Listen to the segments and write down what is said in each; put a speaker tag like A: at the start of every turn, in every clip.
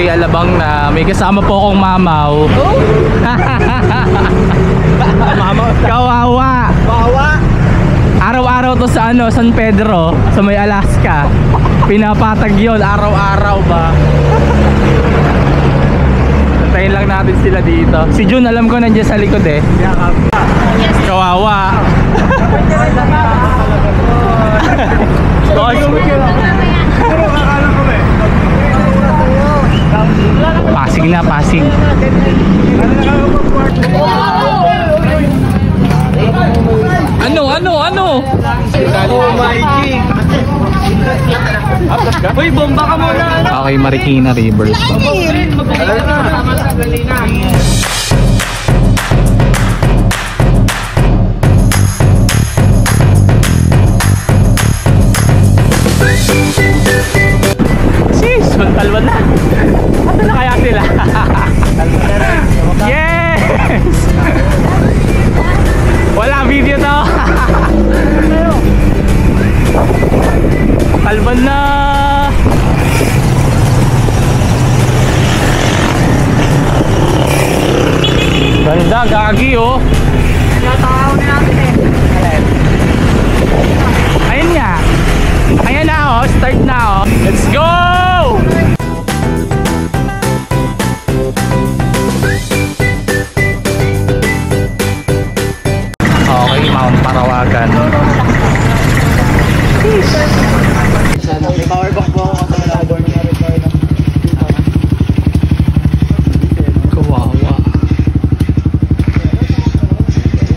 A: kay Alabang na may kasama po akong mamaw. Oh? Mamaw? Kawawa. Kawawa? Araw-araw to sa ano, San Pedro, sa may Alaska. Pinapatag yun, araw-araw ba? Tayin lang natin sila dito. Si Jun alam ko nandiyan sa likod eh. Kawawa. Pasig na, pasig. Ano? Oh my king. Uy, bomba ka muna. Okay, Marikina Rivers. Sis, magtalwan na. Ano na kaya sila? Yes! Wala video to. Talban na. Ganda, gagi oh.
B: Natakaw na natin eh.
A: Ayun nga. Ayan na oh, start na oh. Let's go! Okay, Mount Parawagan.
C: May power bank po ako sa labor na record.
A: Kawawa.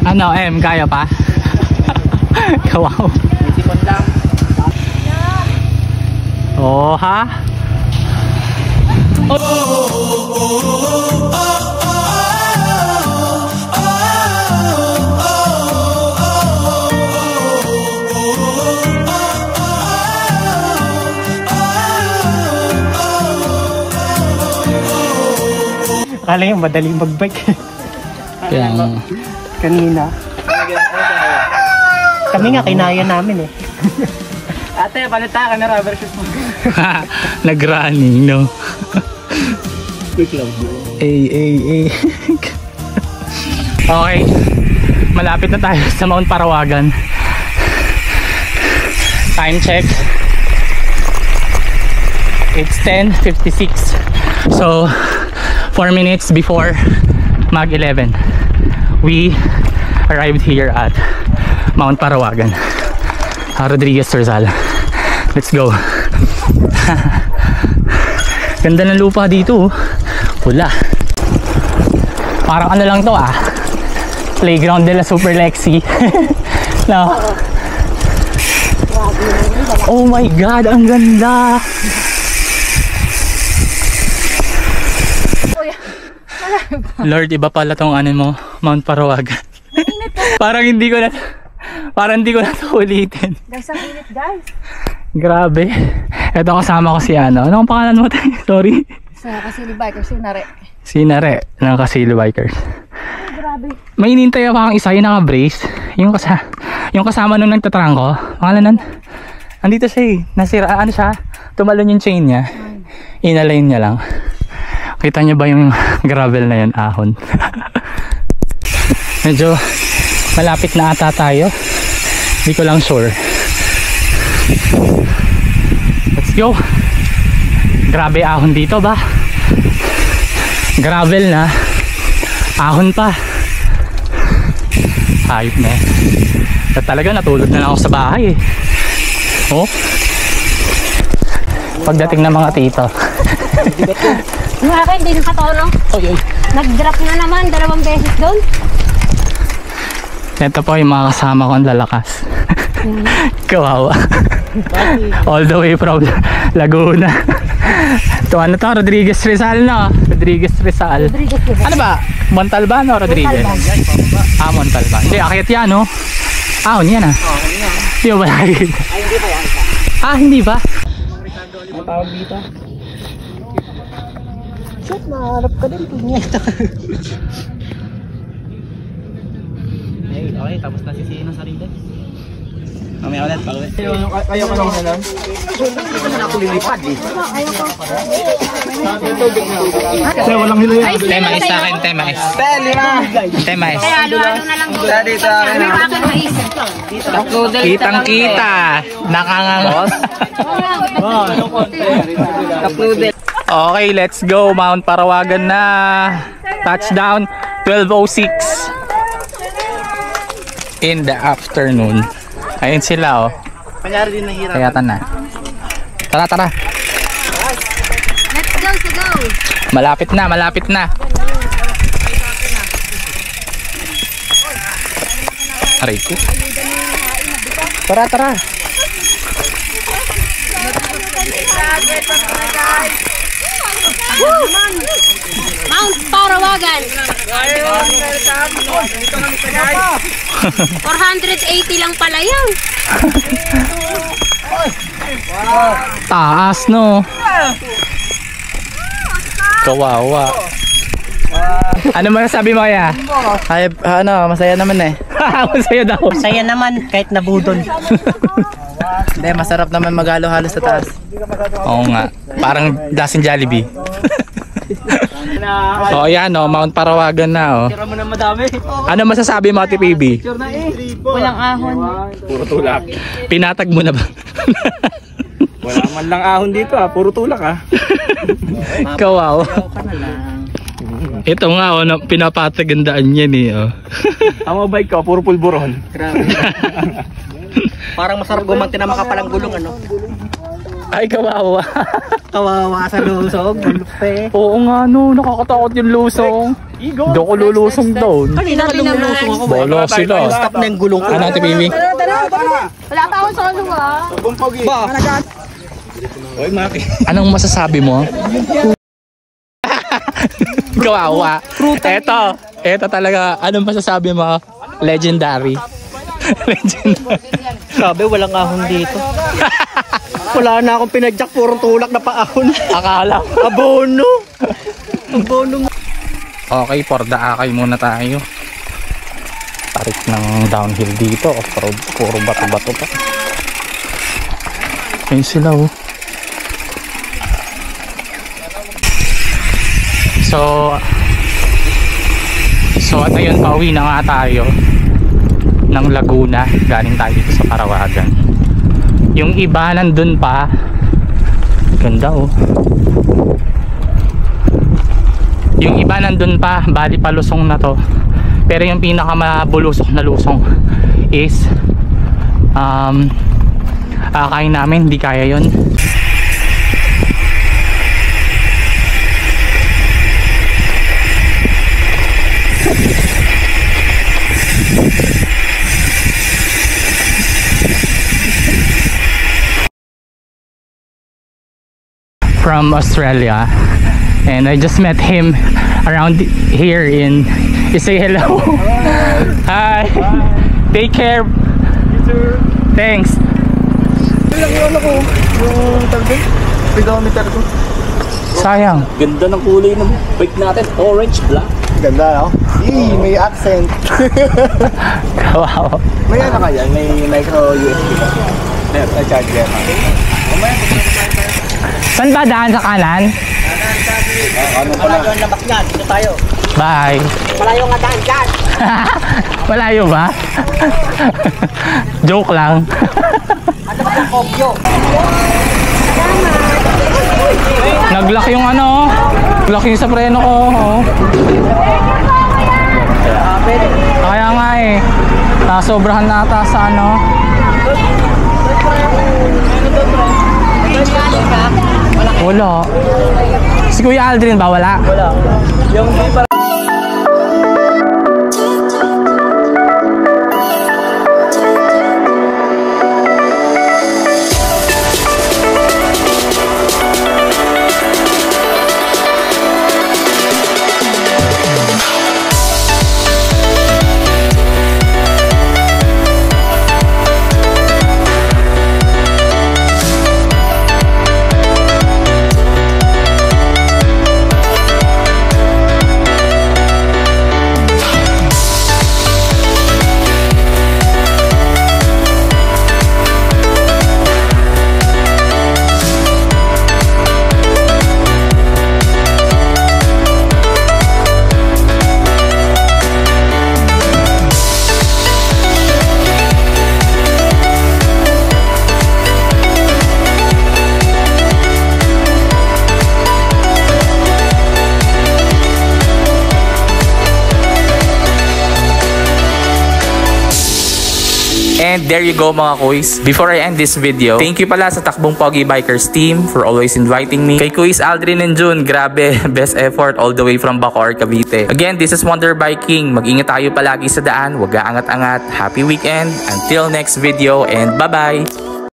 A: Ano, kaya pa? Kawawa.
C: Sipon lang.
A: Oh, ha?
C: Akala yung madaling mag-bike.
A: Kaya
C: Kanina. Kami nga, kinaya namin eh. Ate, palita ka na rubber shoes mo.
A: nag-running, no?
C: Quick lang.
A: Okay, malapit na tayo sa Mount Parawagan. Time check, it's 10:56. So 4 minutes before mag 11 we arrived here at Mount Parawagan, Rodriguez Rizal. Let's go. Ganda ng lupa dito. Pula. Parang ano lang to playground nila Super Lexi. No. Oh my god, ang ganda. Lord, iba pala tong ano mo, Mount Parawagan. Parang hindi ko na to ulitin.
B: Guys, ang init guys.
A: Grabe. Ito kasama ko si ano. Anong pangalan mo tayo? Sorry.
B: Sa Kasili Bikers, Sinare.
A: Sinare ng Kasili Bikers.
B: Ay, grabe.
A: May inintay ako ang isa yung naka-brace. Yung kasama nung nagtatrangko. Pangalan nun? Andito siya eh. Nasira, ano siya? Tumalon yung chain niya. Inalign niya lang. Kita niyo ba yung gravel na yan, ahon? Medyo malapit na ata tayo. Hindi ko lang sure. Let's go. Grabe ahon dito ba? Gravel na. Ahon pa. Hayop na. Talaga natulog na lang ako sa bahay eh. Oh. Pagdating ng mga tito.
B: Yung akin, hindi nakatulong. Nag-drop na naman, 2 beses doon.
A: Ito po yung mga kasama ko ang lalakas. Kawawa. All the way from Laguna. Ito ano to? Rodriguez Rizal no? Rodriguez Rizal. Ano ba? Montalban o Rodriguez? Montalban. Montalban. Hindi, akit yan no? Ahon yan Hindi ba lagi?
C: Hindi pa yan.
A: Hindi ba?
C: Ang tawag dito. Shit, maharap ka din. Punyeta. Okay, tapos na sisihin ng sarili. Mamaya ulit, pag ulit. Ayaw ka lang na lang. Hindi ko na ako lilipad eh.
B: Ayaw ko.
A: Temais sa akin, temais. Temais.
B: Halo-halo na lang doon.
C: Dito akin
B: May akin mais.
A: Kitang kita. Nakangangos. Okay, let's go. Mount Parawagan na. Touchdown 12:06 in the afternoon. Ayun sila, oh.
C: Kanyari din nahirap.
A: Kaya na. Tara, tara.
B: Let's go, to go.
A: Malapit na, malapit na. Aray ko. Tara, tara.
B: Mount Parawagan. 480 lang pala yan.
A: Taas, no? Kawawa. Ano masasabi mo, kaya?
C: Ay, masaya naman eh.
A: Masaya daw.
C: Masaya naman kahit nabudol. Hindi, masarap naman magalo-halo sa taas.
A: Oo nga. Parang dasin Jollibee. So ayan, oh, Mount Parawagan na, oh.
C: Tira mo na madami.
A: Ano masasabi mo, Ate PB?
B: Walang ahon.
C: Puro tulak.
A: Pinatag mo na ba?
C: Wala man lang ahon dito puro tulak
A: Kawawa. Ito nga, oh, pinapatagandaan yan eh, oh.
C: Ang bike ko, puro pulburon.
D: Grabe. Parang masarap gumanti na makapalang gulong, ano?
A: Ay, kawawa.
D: Kawawa sa lusog, gulpe.
A: Oo nga, no, nakakatakot yung lusong. Doon ko lulusong doon.
D: Kanina lulusong ako.
A: Bolo sila.
D: Stop na yung gulong ko.
A: Ano, Ate PB?
B: Wala pa akong solo
D: Ba?
C: Oy, Maki.
A: Anong masasabi mo? Kawawa. Eto talaga, anong masasabi mo? Legendary. Legendary.
D: Sabi, walang ahon dito. Wala na akong pinadyak, puro tulak na paahon.
A: Akala.
D: Abono. Abono.
A: Okay, for the akay muna tayo. Tarik ng downhill dito. Off-road, puro bato-bato pa. Ayun sila, oh. So at ayun, pauwi na nga tayo ng Laguna. Galing tayo dito sa Parawagan. Yung iba nandun pa. Ganda, oh. Yung iba nandun pa, bali palusong na to. Pero yung pinakamabulusok na lusong is akayin namin, hindi kaya yun. From Australia, and I just met him around here in. You say hello. Hi. Take care. Thanks.
C: Speedometer ko.
A: Sayang.
C: Ganda ng kulay ng bike natin, orange, black. Ganda, no? May accent.
A: Wow.
C: May ano kaya? May micro USB ka? May charger.
A: Saan ba daan, sa kanan?
C: Ano pala?
D: Malayo ang labas niyan. Dito tayo.
A: Bye.
D: Malayo nga daan dyan.
A: Malayo ba? Joke lang.
D: Ano ba yung kopyo?
A: Nag-lock yung ano, lock yung sa preno ko. Oh. Kaya nga eh, nasobrahan na ata sa ano. Wala. Si Kuya Aldrin ba? Wala?
C: Wala. Yung di pa
A: And there you go mga kuys. Before I end this video, thank you pala sa Takbong Pogi Bikers team for always inviting me. Kay Kuys Aldrin and June, grabe, best effort all the way from Bacoor, Cavite. Again, this is Wonder Biking. Mag-ingat tayo palagi sa daan, wag aangat-angat. Happy weekend, until next video, and bye-bye!